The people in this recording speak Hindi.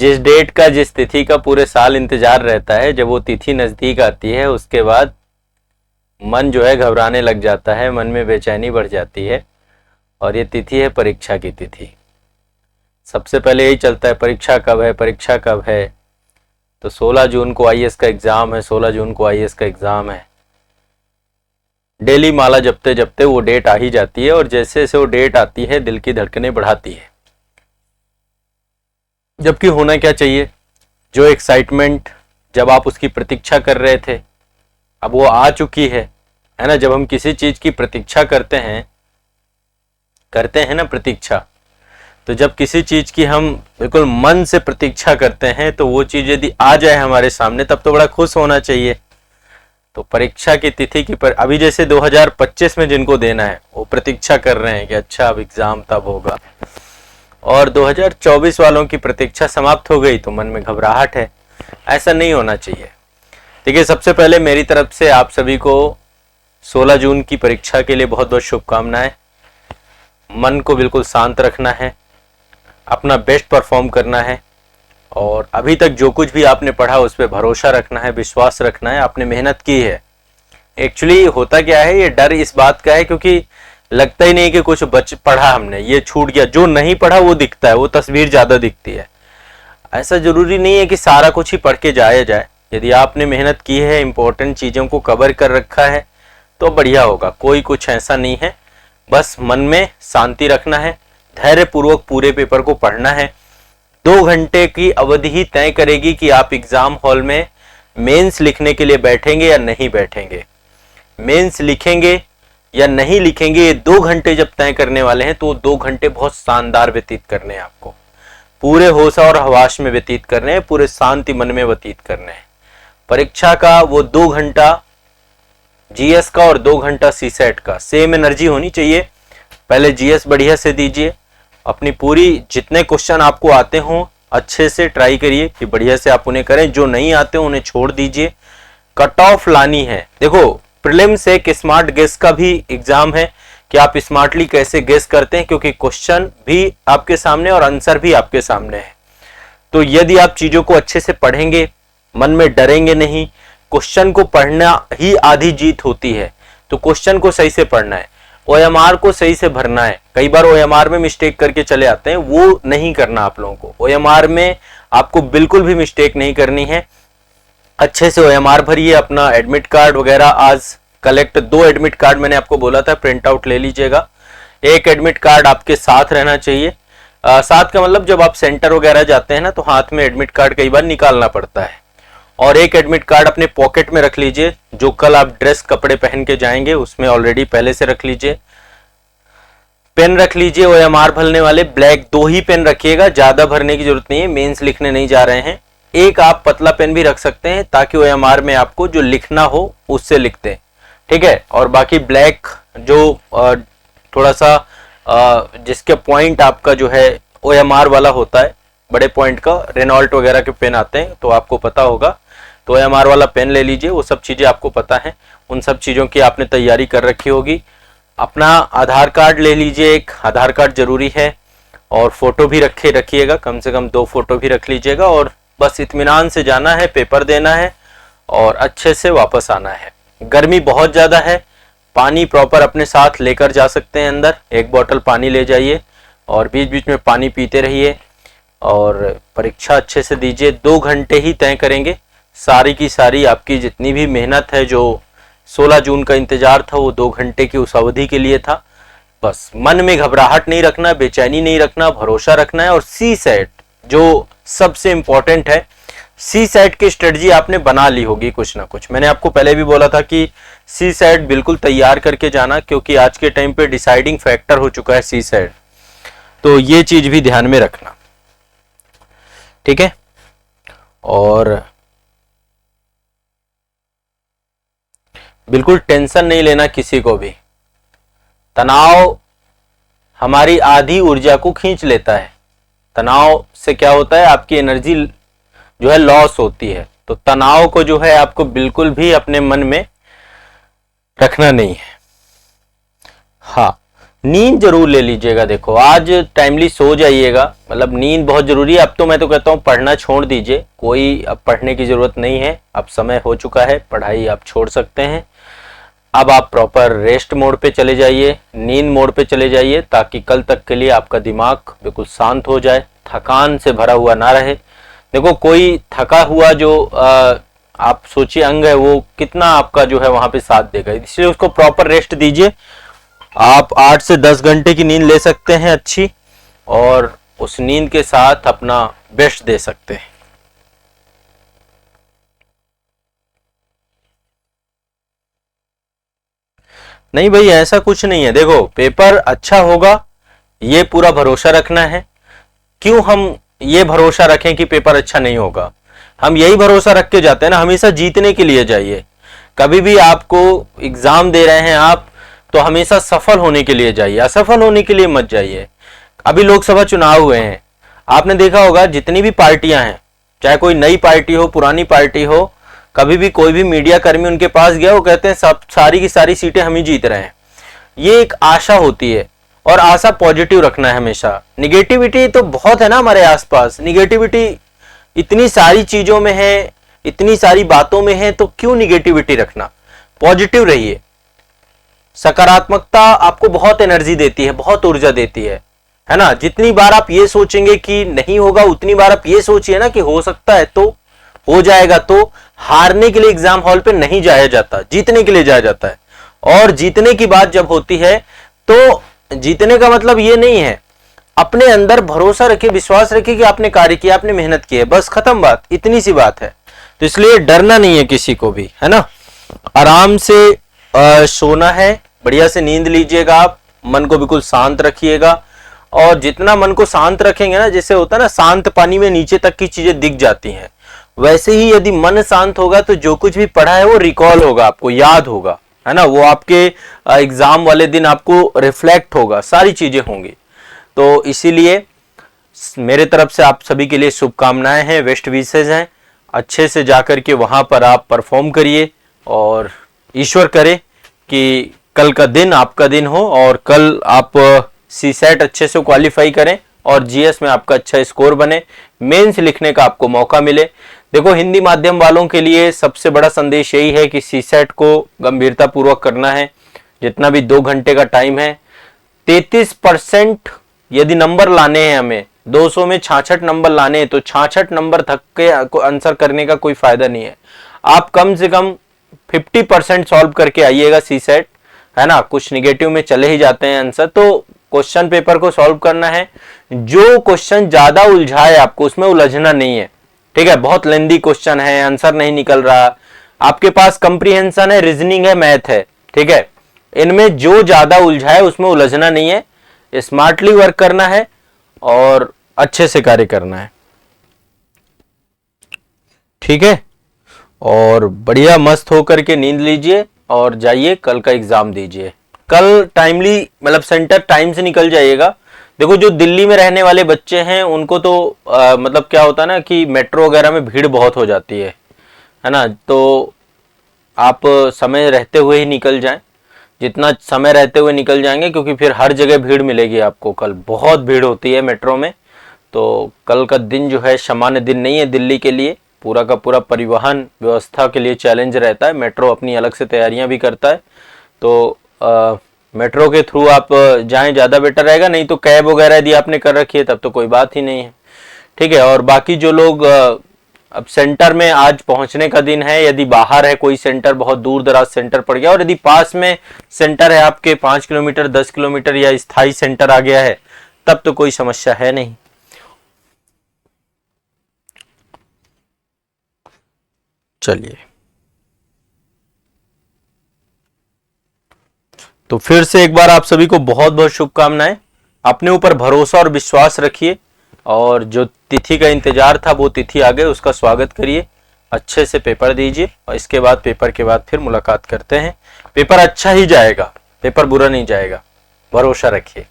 जिस डेट का, जिस तिथि का पूरे साल इंतजार रहता है, जब वो तिथि नजदीक आती है उसके बाद मन जो है घबराने लग जाता है, मन में बेचैनी बढ़ जाती है। और ये तिथि है परीक्षा की तिथि। सबसे पहले यही चलता है, परीक्षा कब है, परीक्षा कब है। तो 16 जून को आईएएस का एग्जाम है, 16 जून को आईएएस का एग्जाम है। डेली माला जपते जपते वो डेट आ ही जाती है, और जैसे जैसे वो डेट आती है दिल की धड़कनें बढ़ाती है। जबकि होना क्या चाहिए, जो एक्साइटमेंट जब आप उसकी प्रतीक्षा कर रहे थे, अब वो आ चुकी है ना। जब हम किसी चीज की प्रतीक्षा करते हैं ना प्रतीक्षा, तो जब किसी चीज की हम बिल्कुल मन से प्रतीक्षा करते हैं तो वो चीज यदि आ जाए हमारे सामने तब तो बड़ा खुश होना चाहिए। तो परीक्षा की तिथि की अभी जैसे 2025 में जिनको देना है वो प्रतीक्षा कर रहे हैं कि अच्छा अब एग्जाम तब होगा, और 2024 वालों की प्रतीक्षा समाप्त हो गई तो मन में घबराहट है। ऐसा नहीं होना चाहिए। देखिए, सबसे पहले मेरी तरफ से आप सभी को 16 जून की परीक्षा के लिए बहुत बहुत शुभकामनाएं। मन को बिल्कुल शांत रखना है, अपना बेस्ट परफॉर्म करना है, और अभी तक जो कुछ भी आपने पढ़ा उस पर भरोसा रखना है, विश्वास रखना है। आपने मेहनत की है। एक्चुअली होता क्या है, ये डर इस बात का है क्योंकि लगता ही नहीं कि कुछ पढ़ा हमने, ये छूट गया। जो नहीं पढ़ा वो दिखता है, वो तस्वीर ज्यादा दिखती है। ऐसा जरूरी नहीं है कि सारा कुछ ही पढ़ के जाया जाए। यदि आपने मेहनत की है, इंपॉर्टेंट चीजों को कवर कर रखा है तो बढ़िया होगा। कोई कुछ ऐसा नहीं है, बस मन में शांति रखना है, धैर्य पूर्वक पूरे पेपर को पढ़ना है। 2 घंटे की अवधि ही तय करेगी कि आप एग्जाम हॉल में मेंस लिखने के लिए बैठेंगे या नहीं बैठेंगे। मेंस लिखेंगे या नहीं लिखेंगे, ये 2 घंटे जब तय करने वाले हैं तो 2 घंटे बहुत शानदार व्यतीत करने हैं आपको। पूरे होश और हवास में व्यतीत करने हैं, पूरे शांति मन में व्यतीत करने हैं। परीक्षा का वो 2 घंटा जीएस का और 2 घंटा सीसेट का सेम एनर्जी होनी चाहिए। पहले जीएस बढ़िया से दीजिए, अपनी पूरी जितने क्वेश्चन आपको आते हों अच्छे से ट्राई करिए कि बढ़िया से आप उन्हें करें। जो नहीं आते उन्हें छोड़ दीजिए। कट ऑफ लानी है। देखो, प्रीलिम्स एक स्मार्ट गेस का भी एग्जाम है कि आप स्मार्टली कैसे गेस करते हैं, क्योंकि क्वेश्चन भी आपके सामने और आंसर भी आपके सामने है। तो यदि आप चीजों को अच्छे से पढ़ेंगे, मन में डरेंगे नहीं, क्वेश्चन को पढ़ना ही आधी जीत होती है। तो क्वेश्चन को सही से पढ़ना है, ओएमआर को सही से भरना है। कई बार ओएमआर में मिस्टेक करके चले आते हैं, वो नहीं करना आप लोगों को। ओएमआर में आपको बिल्कुल भी मिस्टेक नहीं करनी है। अच्छे से ओएमआर भरिए। अपना एडमिट कार्ड वगैरह आज कलेक्ट, 2 एडमिट कार्ड मैंने आपको बोला था, प्रिंट आउट ले लीजिएगा। 1 एडमिट कार्ड आपके साथ रहना चाहिए। साथ का मतलब जब आप सेंटर वगैरह जाते हैं ना तो हाथ में एडमिट कार्ड कई बार निकालना पड़ता है। और 1 एडमिट कार्ड अपने पॉकेट में रख लीजिए, जो कल आप ड्रेस कपड़े पहन के जाएंगे उसमें ऑलरेडी पहले से रख लीजिए। पेन रख लीजिए, ओएमआर भरने वाले ब्लैक 2 ही पेन रखिएगा, ज्यादा भरने की जरूरत नहीं है, मेंस लिखने नहीं जा रहे हैं। 1 आप पतला पेन भी रख सकते हैं ताकि ओएमआर में आपको जो लिखना हो उससे लिखते हैं, ठीक है। और बाकी ब्लैक जो थोड़ा सा जिसके पॉइंट आपका जो है ओएमआर वाला होता है, बड़े पॉइंट का, रेनॉल्ट वगैरह के पेन आते हैं तो आपको पता होगा, तो ओएमआर वाला पेन ले लीजिए। वो सब चीजें आपको पता है, उन सब चीजों की आपने तैयारी कर रखी होगी। अपना आधार कार्ड ले लीजिए, एक आधार कार्ड जरूरी है, और फोटो भी रखिएगा, कम से कम 2 फोटो भी रख लीजिएगा। और बस इत्मीनान से जाना है, पेपर देना है और अच्छे से वापस आना है। गर्मी बहुत ज्यादा है, पानी प्रॉपर अपने साथ लेकर जा सकते हैं अंदर, 1 बोतल पानी ले जाइए और बीच बीच में पानी पीते रहिए और परीक्षा अच्छे से दीजिए। 2 घंटे ही तय करेंगे सारी की सारी आपकी जितनी भी मेहनत है। जो 16 जून का इंतजार था वो 2 घंटे की उस अवधि के लिए था। बस मन में घबराहट नहीं रखना, बेचैनी नहीं रखना, भरोसा रखना है। और सी सेट जो सबसे इंपॉर्टेंट है, सी सेट की स्ट्रेटजी आपने बना ली होगी कुछ ना कुछ। मैंने आपको पहले भी बोला था कि सी सेट बिल्कुल तैयार करके जाना, क्योंकि आज के टाइम पे डिसाइडिंग फैक्टर हो चुका है सी सेट। तो ये चीज भी ध्यान में रखना, ठीक है। और बिल्कुल टेंशन नहीं लेना किसी को भी। तनाव हमारी आधी ऊर्जा को खींच लेता है। तनाव से क्या होता है, आपकी एनर्जी जो है लॉस होती है। तो तनाव को जो है आपको बिल्कुल भी अपने मन में रखना नहीं है। हाँ, नींद जरूर ले लीजिएगा। देखो आज टाइमली सो जाइएगा, मतलब नींद बहुत जरूरी है। अब तो मैं तो कहता हूँ पढ़ना छोड़ दीजिए, कोई अब पढ़ने की जरूरत नहीं है, अब समय हो चुका है, पढ़ाई आप छोड़ सकते हैं। अब आप प्रॉपर रेस्ट मोड पे चले जाइए, नींद मोड पे चले जाइए, ताकि कल तक के लिए आपका दिमाग बिल्कुल शांत हो जाए, थकान से भरा हुआ ना रहे। देखो कोई थका हुआ जो आप सोचिए अंग है, वो कितना आपका जो है वहां पे साथ देगा, इसलिए उसको प्रॉपर रेस्ट दीजिए। आप 8 से 10 घंटे की नींद ले सकते हैं अच्छी, और उस नींद के साथ अपना बेस्ट दे सकते हैं। नहीं भाई ऐसा कुछ नहीं है, देखो पेपर अच्छा होगा ये पूरा भरोसा रखना है। क्यों हम ये भरोसा रखें कि पेपर अच्छा नहीं होगा? हम यही भरोसा रख के जाते हैं ना, हमेशा जीतने के लिए जाइए। कभी भी आपको एग्जाम दे रहे हैं आप, तो हमेशा सफल होने के लिए जाइए, असफल होने के लिए मत जाइए। अभी लोकसभा चुनाव हुए हैं, आपने देखा होगा जितनी भी पार्टियां हैं, चाहे कोई नई पार्टी हो पुरानी पार्टी हो, कभी भी कोई भी मीडिया कर्मी उनके पास गया वो कहते हैं सब सारी की सारी सीटें हम ही जीत रहे हैं। ये एक आशा होती है, और आशा पॉजिटिव रखना है हमेशा। निगेटिविटी तो बहुत है ना हमारे आसपास, निगेटिविटी इतनी सारी चीजों में है, इतनी सारी बातों में है, तो क्यों निगेटिविटी रखना? पॉजिटिव रहिए। सकारात्मकता आपको बहुत एनर्जी देती है, बहुत ऊर्जा देती है ना। जितनी बार आप ये सोचेंगे कि नहीं होगा, उतनी बार आप ये सोचिए ना कि हो सकता है तो हो जाएगा। तो हारने के लिए एग्जाम हॉल पे नहीं जाया जाता, जीतने के लिए जाया जाता है। और जीतने की बात जब होती है, तो जीतने का मतलब ये नहीं है, अपने अंदर भरोसा रखिए, विश्वास रखिए कि आपने कार्य किया, आपने मेहनत की है, बस खत्म बात, इतनी सी बात है। तो इसलिए डरना नहीं है किसी को भी, है ना। आराम से सोना है, बढ़िया से नींद लीजिएगा आप, मन को बिल्कुल शांत रखिएगा। और जितना मन को शांत रखेंगे ना, जैसे होता है ना शांत पानी में नीचे तक की चीजें दिख जाती हैं, वैसे ही यदि मन शांत होगा तो जो कुछ भी पढ़ा है वो रिकॉल होगा, आपको याद होगा, है ना। वो आपके एग्जाम वाले दिन आपको रिफ्लेक्ट होगा, सारी चीजें होंगी। तो इसीलिए मेरे तरफ से आप सभी के लिए शुभकामनाएं हैं, बेस्ट विशेष हैं। अच्छे से जाकर के वहां पर आप परफॉर्म करिए, और ईश्वर करे कि कल का दिन आपका दिन हो, और कल आप सीसेट अच्छे से क्वालिफाई करें, और जीएस में आपका अच्छा स्कोर बने, मेंस लिखने का आपको मौका मिले। देखो हिंदी माध्यम वालों के लिए सबसे बड़ा संदेश यही है कि सीसेट को गंभीरता पूर्वक करना है। जितना भी 2 घंटे का टाइम है, 33% यदि नंबर लाने हैं, हमें 200 में 66 नंबर लाने हैं, तो 66 नंबर थक के आंसर करने का कोई फायदा नहीं है। आप कम से कम 50% सॉल्व करके आइएगा सीसेट, है ना। कुछ निगेटिव में चले ही जाते हैं आंसर, तो क्वेश्चन पेपर को सॉल्व करना है। जो क्वेश्चन ज्यादा उलझाए आपको, उसमें उलझना नहीं है, ठीक है। बहुत लेंदी क्वेश्चन है, आंसर नहीं निकल रहा, आपके पास कंप्रीहेंशन है, रीजनिंग है, मैथ है, ठीक है। इनमें जो ज्यादा उलझाए उसमें उलझना नहीं है, स्मार्टली वर्क करना है और अच्छे से कार्य करना है, ठीक है। और बढ़िया मस्त होकर के नींद लीजिए और जाइए कल का एग्जाम दीजिए। कल टाइमली, मतलब सेंटर टाइम से निकल जाइएगा। देखो जो दिल्ली में रहने वाले बच्चे हैं उनको तो मतलब क्या होता है ना कि मेट्रो वगैरह में भीड़ बहुत हो जाती है ना। तो आप समय रहते हुए ही निकल जाएं, जितना समय रहते हुए निकल जाएंगे, क्योंकि फिर हर जगह भीड़ मिलेगी आपको। कल बहुत भीड़ होती है मेट्रो में, तो कल का दिन जो है सामान्य दिन नहीं है दिल्ली के लिए। पूरा का पूरा परिवहन व्यवस्था के लिए चैलेंज रहता है। मेट्रो अपनी अलग से तैयारियां भी करता है, तो मेट्रो के थ्रू आप जाएं ज़्यादा बेटर रहेगा। नहीं तो कैब वगैरह यदि आपने कर रखी है तब तो कोई बात ही नहीं है, ठीक है। और बाकी जो लोग अब सेंटर में आज पहुंचने का दिन है, यदि बाहर है कोई सेंटर, बहुत दूर दराज सेंटर पड़ गया, और यदि पास में सेंटर है आपके 5 किलोमीटर 10 किलोमीटर या स्थायी सेंटर आ गया है, तब तो कोई समस्या है नहीं। चलिए, तो फिर से एक बार आप सभी को बहुत बहुत शुभकामनाएं। अपने ऊपर भरोसा और विश्वास रखिए, और जो तिथि का इंतजार था वो तिथि आ गई, उसका स्वागत करिए, अच्छे से पेपर दीजिए, और इसके बाद पेपर के बाद फिर मुलाकात करते हैं। पेपर अच्छा ही जाएगा, पेपर बुरा नहीं जाएगा, भरोसा रखिए।